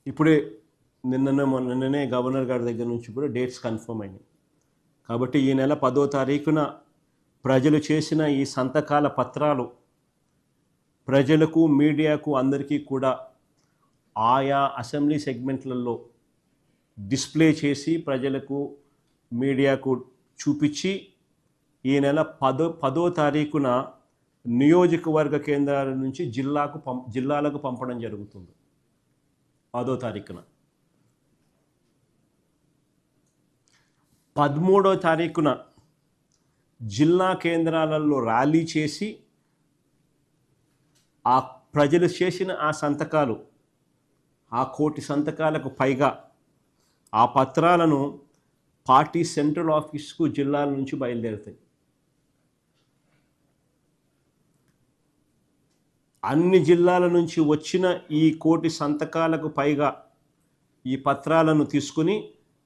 ఇప్పుడే నిన్ననే గవర్నర్ గారి దగ్గర నుంచి కూడా డేట్స్ కన్ఫర్మ్ అయినాయి. కాబట్టి ఈ నెల 10వ తారీఖున ప్రజలు చేసిన ఈ సంతకాల పత్రాలు ప్రజలకు, మీడియాకు అందరికీ కూడా ఆయా అసెంబ్లీ సెగ్మెంట్లలో డిస్ప్లే చేసి ప్రజలకు, మీడియాకు చూపించి ఈ నెల 10వ తారీఖున నియోజకవర్గ కేంద్రాల నుంచి జిల్లాలకు పంపడం జరుగుతుంది. 10వ తారీఖున 13వ తారీఖున జిల్లా కేంద్రాలలో ర్యాలీ చేసి ఆ ప్రజలు చేసిన ఆ సంతకాలు, ఆ 1 కోటి సంతకాలకు పైగా ఆ పత్రాలను పార్టీ సెంట్రల్ ఆఫీస్కు జిల్లాల నుంచి బయలుదేరుతాయి. అన్ని జిల్లాల నుంచి వచ్చిన ఈ 1 కోటి సంతకాలకు పైగా ఈ పత్రాలను తీసుకుని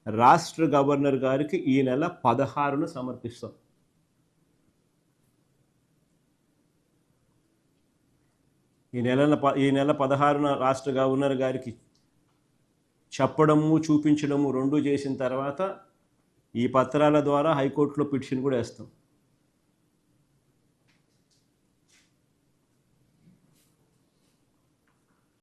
రాష్ట్ర గవర్నర్ గారికి ఈ నెల 16న సమర్పిస్తాం. ఈ నెల 16న రాష్ట్ర గవర్నర్ గారికి చెప్పడము, చూపించడము 2 చేసిన తర్వాత ఈ పత్రాల ద్వారా హైకోర్టులో పిటిషన్ కూడా వేస్తాం.